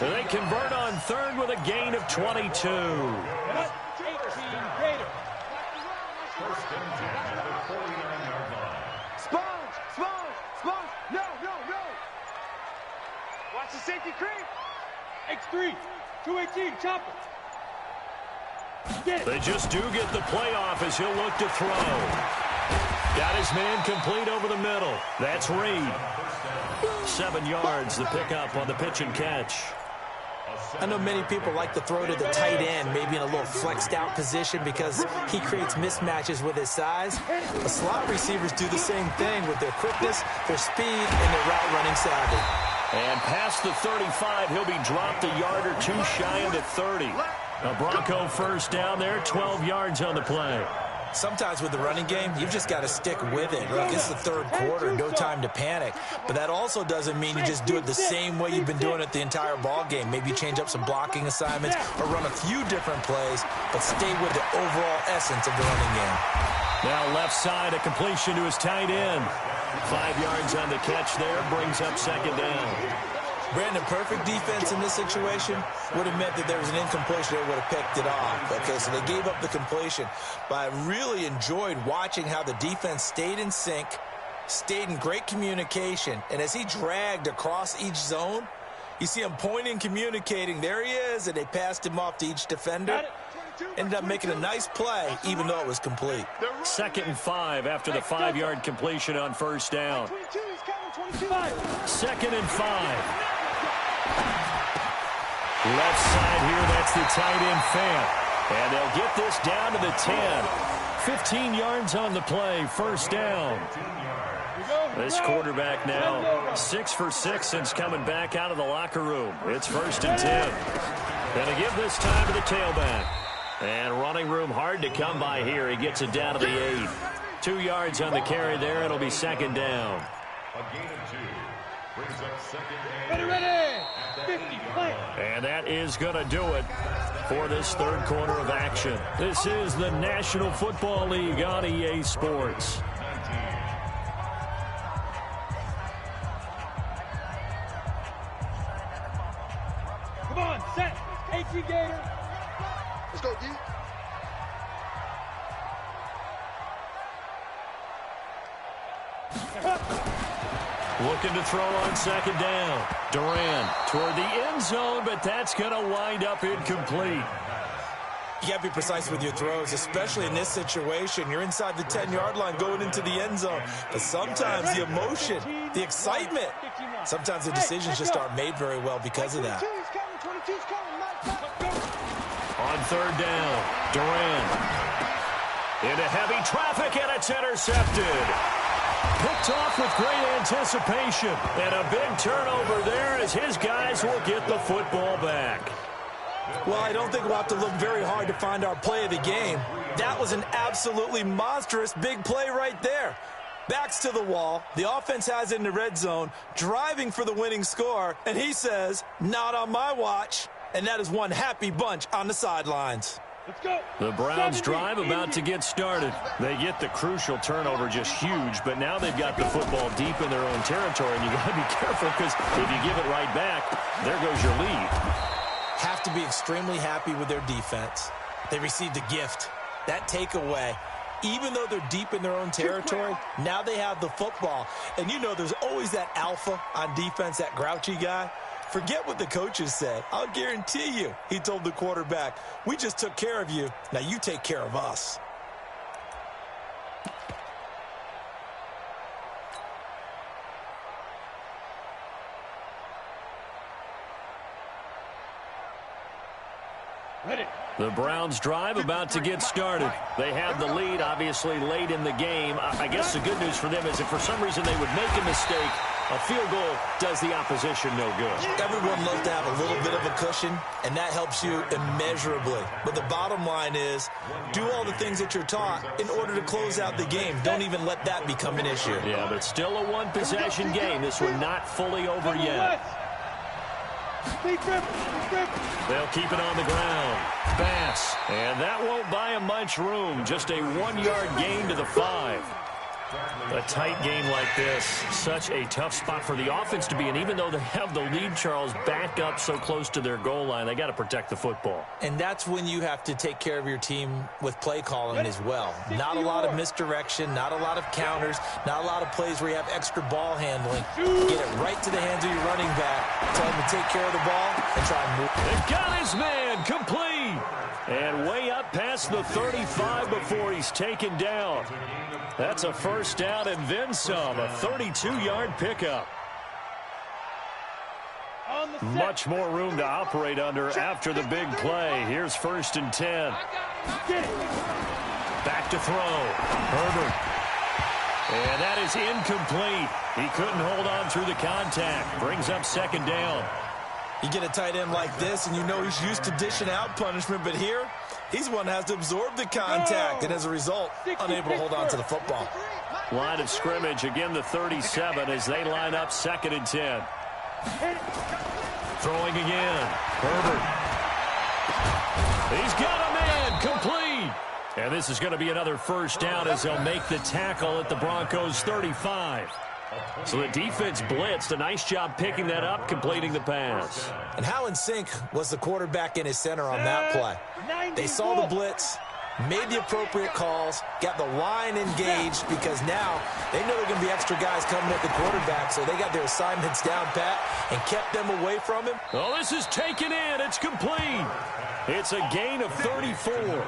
And they convert on 3rd with a gain of 22. 18 greater. First and 10 at the 49-yard line. Sponge! No! Watch the safety creep! X3. 218, chopper. They just do get the playoff as he'll look to throw. Got his man complete over the middle. That's Reed. 7 yards, the pickup on the pitch and catch. I know many people like to throw to the tight end, maybe in a little flexed out position because he creates mismatches with his size. The slot receivers do the same thing with their quickness, their speed, and their route running savvy. And past the 35, he'll be dropped a yard or two shy of the 30. A Bronco first down there, 12 yards on the play. Sometimes with the running game, you've just got to stick with it. Look, it's the third quarter, no time to panic. But that also doesn't mean you just do it the same way you've been doing it the entire ball game. Maybe change up some blocking assignments or run a few different plays, but stay with the overall essence of the running game. Now left side, a completion to his tight end. 5 yards on the catch there, brings up second down. Brandon, perfect defense in this situation would have meant that there was an incompletion. They would have picked it off. Okay, so they gave up the completion. But I really enjoyed watching how the defense stayed in sync, stayed in great communication. And as he dragged across each zone, you see him pointing, communicating. There he is, and they passed him off to each defender. Ended up making a nice play, even though it was complete. 2nd and 5 after the 5-yard completion on first down. 2nd and 5. Left side here, that's the tight end Fant. And they'll get this down to the 10. 15 yards on the play, first down. This quarterback now 6 for 6 since coming back out of the locker room. It's 1st and 10. Going to give this time to the tailback. And running room hard to come by here. He gets it down to the 8. 2 yards on the carry there. It'll be second down. A gain of 2. Brings up second and Ready. 50, play. And that is going to do it for this third quarter of action. This is the National Football League on EA Sports. Come on, set. HE Gator. Let's go, D. Looking to throw on second down. Duran toward the end zone, but that's going to wind up incomplete. You got to be precise with your throws, especially in this situation. You're inside the 10-yard line going into the end zone. But sometimes the emotion, the excitement, sometimes the decisions just aren't made very well because of that. On third down, Duran into heavy traffic, and it's intercepted. Picked off with great anticipation. And a big turnover there as his guys will get the football back. Well, I don't think we'll have to look very hard to find our play of the game. That was an absolutely monstrous big play right there. Backs to the wall. The offense has it in the red zone, driving for the winning score. And he says, not on my watch. And that is one happy bunch on the sidelines. Let's go. The Browns drive about to get started. They get the crucial turnover, just huge, but now they've got the football deep in their own territory, and you got to be careful because if you give it right back, there goes your lead. Have to be extremely happy with their defense. They received a gift. That takeaway, even though they're deep in their own territory, now they have the football. And you know there's always that alpha on defense, that grouchy guy. Forget what the coaches said. I'll guarantee you, he told the quarterback, we just took care of you. Now you take care of us. Ready. The Browns drive about to get started. They have the lead, obviously, late in the game. I guess the good news for them is if for some reason they would make a mistake, a field goal does the opposition no good. Everyone loves to have a little bit of a cushion, and that helps you immeasurably. But the bottom line is, do all the things that you're taught in order to close out the game. Don't even let that become an issue. Yeah, but still a one-possession game. This one not fully over yet. They'll keep it on the ground. Pass. And that won't buy him much room. Just a 1-yard gain to the 5. A tight game like this, such a tough spot for the offense to be in. Even though they have the lead, Charles, back up so close to their goal line, they got to protect the football. And that's when you have to take care of your team with play calling as well. Not a lot of misdirection, not a lot of counters, not a lot of plays where you have extra ball handling. Get it right to the hands of your running back. Tell him to take care of the ball and try and move. They've got his man complete. And way up past the 35 before he's taken down. That's a first down and then some, a 32-yard pickup. Much more room to operate under after the big play. Here's 1st and 10. Back to throw. Herbert. And that is incomplete. He couldn't hold on through the contact. Brings up second down. You get a tight end like this, and you know he's used to dishing out punishment, but here, he's one that has to absorb the contact, and as a result, unable to hold on to the football. Line of scrimmage, again the 37 as they line up 2nd and 10. Throwing again. Herbert. He's got a man, complete. And this is going to be another first down as they'll make the tackle at the Broncos 35. So the defense blitzed. A nice job picking that up, completing the pass. And how in sync was the quarterback and his center on that play? They saw the blitz, made the appropriate calls, got the line engaged because now they know there are going to be extra guys coming at the quarterback, so they got their assignments down pat and kept them away from him. Oh, this is taken in. It's complete. It's a gain of 34.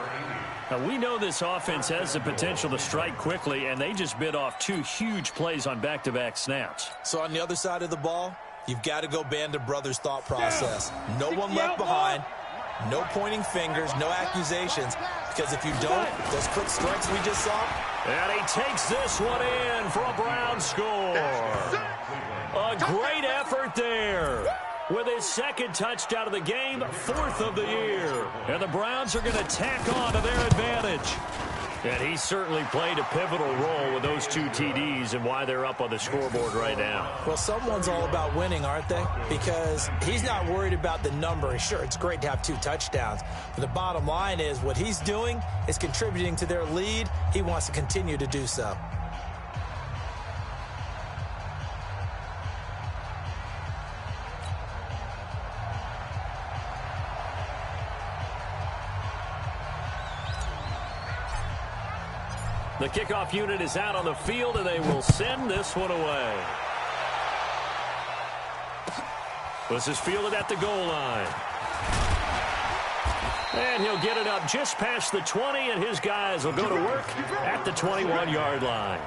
Now, we know this offense has the potential to strike quickly, and they just bit off 2 huge plays on back-to-back snaps. So on the other side of the ball, you've got to go band of brothers thought process. No one left behind, no pointing fingers, no accusations, because if you don't, those quick strikes we just saw. And he takes this one in for a Brown score. A great effort there. With his 2nd touchdown of the game, 4th of the year. And the Browns are going to tack on to their advantage. And he certainly played a pivotal role with those 2 TDs and why they're up on the scoreboard right now. Well, someone's all about winning, aren't they? Because he's not worried about the number. Sure, it's great to have 2 touchdowns. But the bottom line is what he's doing is contributing to their lead. He wants to continue to do so. The kickoff unit is out on the field, and they will send this one away. This is fielded at the goal line. And he'll get it up just past the 20, and his guys will go to work at the 21-yard line.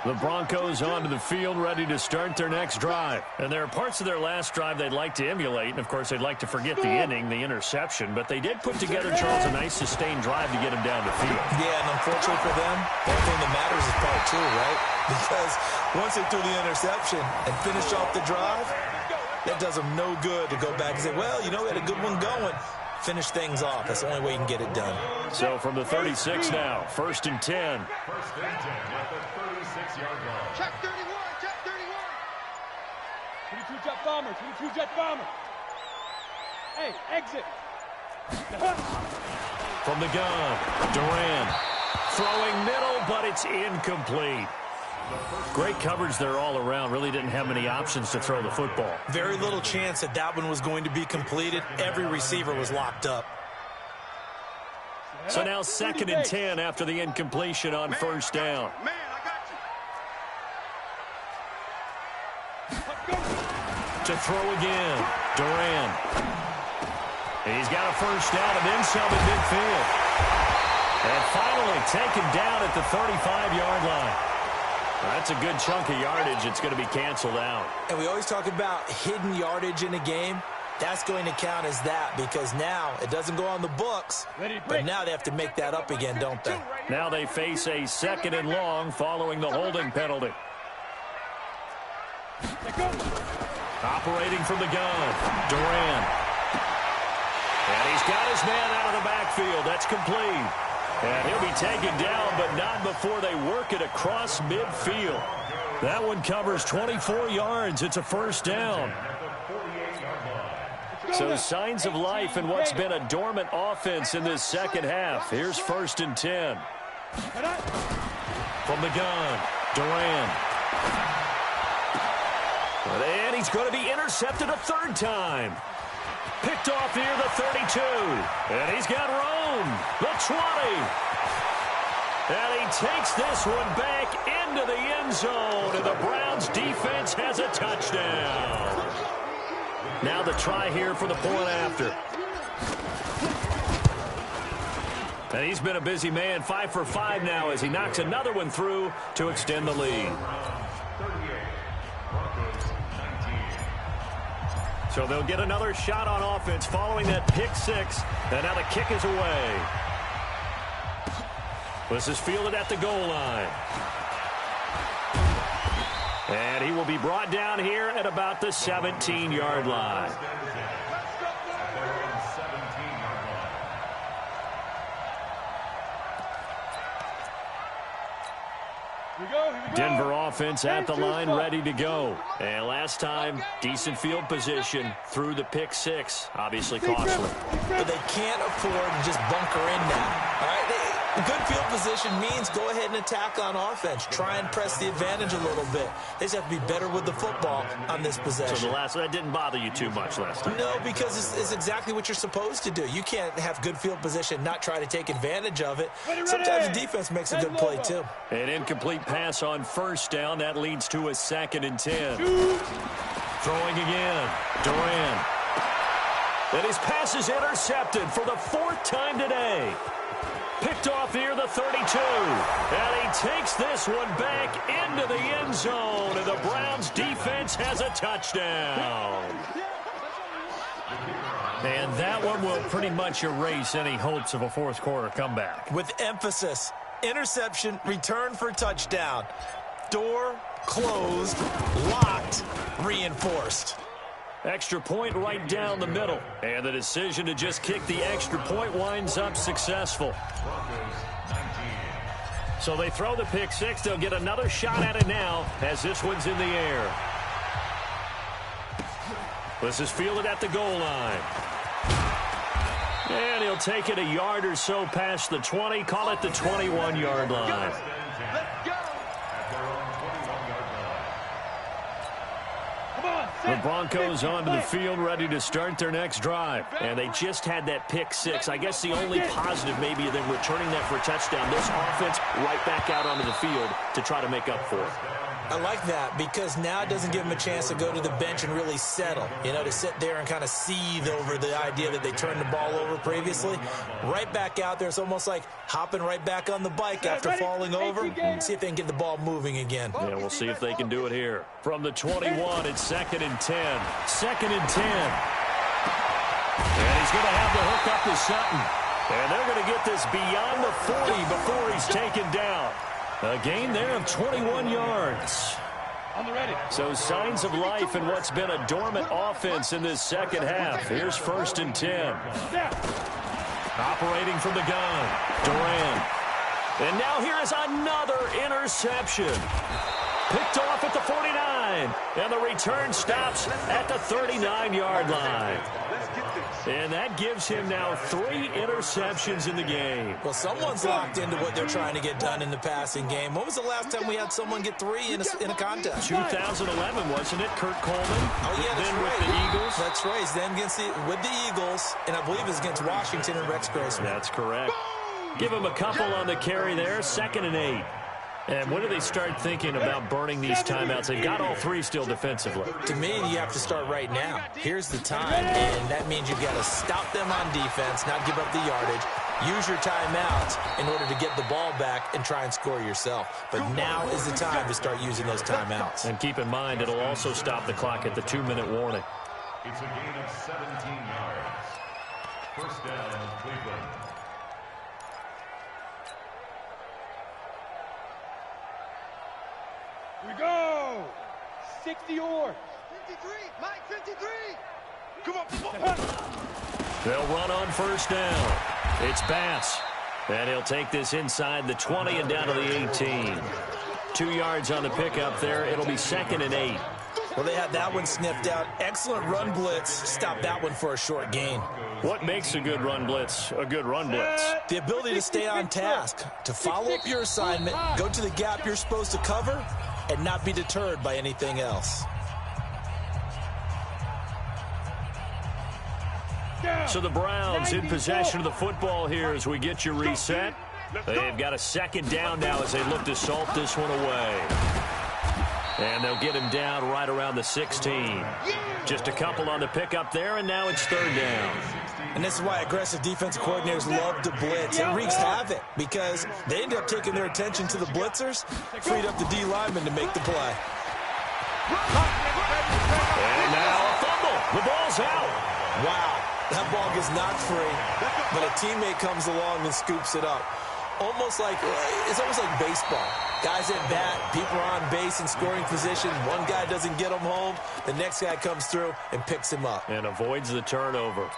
The Broncos onto the field, ready to start their next drive. And there are parts of their last drive they'd like to emulate. And, of course, they'd like to forget the inning, the interception. But they did put together, Charles, a nice sustained drive to get him down the field. Yeah, and unfortunately for them, the only thing that matters is part 2, right? Because once they threw the interception and finished off the drive, that does them no good to go back and say, well, you know, we had a good one going. Finish things off. That's the only way you can get it done. So from the 36 now, 1st and 10. 1st and 10 at the 36-yard line. Check 31, check 31. 22 jet bomber, 22 jet bomber. Hey, exit. From the gun, Duran throwing middle, but it's incomplete. Great coverage there all around. Really didn't have many options to throw the football. Very little chance that that one was going to be completed. Every receiver was locked up. So now 2nd and 10 after the incompletion on 1st down. Man, I got you. To throw again, Duran. He's got a 1st down and then some at midfield. And finally taken down at the 35-yard line. That's a good chunk of yardage. It's going to be canceled out. And we always talk about hidden yardage in a game. That's going to count as that because now it doesn't go on the books, but now they have to make that up again, don't they? Now they face a 2nd and long following the holding penalty. Operating from the gun, Duran. And he's got his man out of the backfield. That's complete. And he'll be taken down, but not before they work it across midfield. That one covers 24 yards. It's a 1st down. So signs of life in what's been a dormant offense in this 2nd half. Here's 1st and 10. From the gun, Duran. And he's going to be intercepted a 3rd time. Picked off near the 32. And he's got Rome, the 20. And he takes this one back into the end zone. And the Browns defense has a touchdown. Now the try here for the point after. And he's been a busy man, 5 for 5 now as he knocks another one through to extend the lead. So they'll get another shot on offense following that pick 6. And now the kick is away. This is fielded at the goal line. And he will be brought down here at about the 17-yard line. Denver offense at the line, ready to go. And last time, decent field position through the pick six. Obviously costly. But they can't afford to just bunker in now. All right? Good field position means go ahead and attack on offense. Try and press the advantage a little bit. They just have to be better with the football on this possession. So that didn't bother you too much last time? No, because it's exactly what you're supposed to do. You can't have good field position, not try to take advantage of it. Sometimes the defense makes a good play, too. An incomplete pass on first down. That leads to a 2nd and 10. Throwing again. Durant. And his pass is intercepted for the 4th time today. Picked off near the 32. And he takes this one back into the end zone. And the Browns defense has a touchdown. And that one will pretty much erase any hopes of a fourth quarter comeback. With emphasis, interception, return for touchdown. Door closed, locked, reinforced. Extra point right down the middle. And the decision to just kick the extra point winds up successful. So they throw the pick six. They'll get another shot at it now as this one's in the air. This is fielded at the goal line. And he'll take it a yard or so past the 20. Call it the 21-yard line. The Broncos onto the field, ready to start their next drive. And they just had that pick six. I guess the only positive maybe of them returning that for a touchdown. This offense right back out onto the field to try to make up for it. I like that because now it doesn't give them a chance to go to the bench and really settle, to sit there and kind of seethe over the idea that they turned the ball over previously. Right back out there, it's almost like hopping right back on the bike after falling over. See if they can get the ball moving again. Yeah, we'll see if they can do it here. From the 21, it's 2nd and 10. 2nd and 10. And he's going to have the hook up to Sutton. And they're going to get this beyond the 40 before he's taken down. A gain there of 21 yards. So signs of life in what's been a dormant offense in this second half. Here's 1st and 10. Operating from the gun, Durant. And now here is another interception. Picked off at the 49. And the return stops at the 39-yard line. And that gives him now 3 interceptions in the game. Well, someone's locked into what they're trying to get done in the passing game. When was the last time we had someone get 3 in a contest? 2011, wasn't it? Kurt Coleman. Oh, yeah, that's then right. With the Eagles. That's right. Then with the Eagles, and I believe it was against Washington and Rex Grossman. That's correct. Give him a couple on the carry there. 2nd and 8. And when do they start thinking about burning these timeouts? They've got all 3 still defensively. To me, you have to start right now. Here's the time, and that means you've got to stop them on defense, not give up the yardage, use your timeouts in order to get the ball back and try and score yourself. But now is the time to start using those timeouts. And keep in mind, it'll also stop the clock at the 2-minute warning. It's a gain of 17 yards. 1st down, Cleveland. We go! 60 yards. 53, Mike, 53. Come on. They'll run on 1st down. It's Bass. And he'll take this inside the 20 and down to the 18. 2 yards on the pickup there. It'll be 2nd and 8. Well, they had that one sniffed out. Excellent run blitz. Stop that one for a short gain. What makes a good run blitz a good run blitz? The ability to stay on task, to follow up your assignment, go to the gap you're supposed to cover, and not be deterred by anything else. So the Browns in possession of the football here as we get you reset. They've got a 2nd down now as they look to salt this one away. And they'll get him down right around the 16. Just a couple on the pickup there, and now it's 3rd down. And this is why aggressive defensive coordinators love to blitz. It wreaks havoc because they end up taking their attention to the blitzers, freed up the D lineman to make the play. And now a fumble. The ball's out. Wow, that ball gets knocked free, but a teammate comes along and scoops it up. Almost like, it's almost like baseball. Guys at bat, people are on base in scoring position. One guy doesn't get him home. The next guy comes through and picks him up. And avoids the turnover.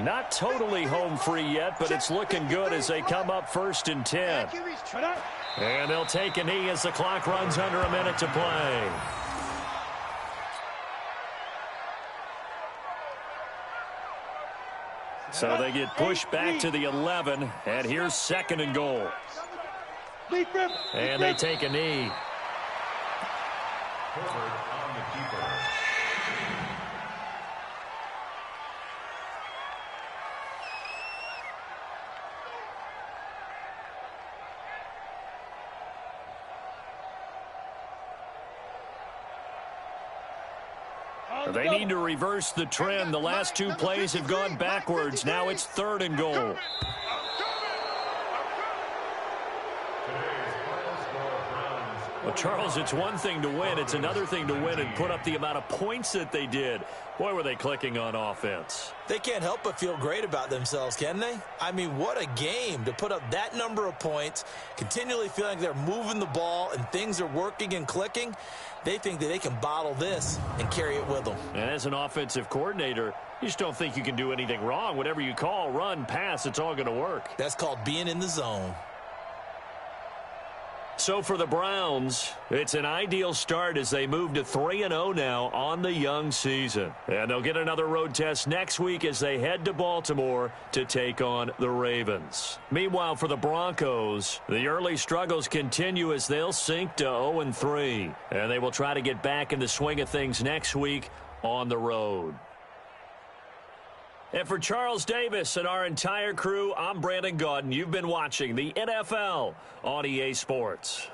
Not totally home free yet, but it's looking good as they come up 1st and 10. And they'll take a knee as the clock runs under a minute to play. So they get pushed back to the 11, and here's 2nd and goal. And they take a knee. On the keeper. They need to reverse the trend. The last 2 plays have gone backwards. Now it's 3rd and goal. Well, Charles, it's one thing to win. It's another thing to win and put up the amount of points that they did. Boy, were they clicking on offense. They can't help but feel great about themselves, can they? I mean, what a game to put up that number of points, continually feeling like they're moving the ball and things are working and clicking. They think that they can bottle this and carry it with them. And as an offensive coordinator, you just don't think you can do anything wrong. Whatever you call, run, pass, it's all going to work. That's called being in the zone. So for the Browns, it's an ideal start as they move to 3-0 now on the young season. And they'll get another road test next week as they head to Baltimore to take on the Ravens. Meanwhile, for the Broncos, the early struggles continue as they'll sink to 0-3. And they will try to get back in the swing of things next week on the road. And for Charles Davis and our entire crew, I'm Brandon Gaudin. You've been watching the NFL on EA Sports.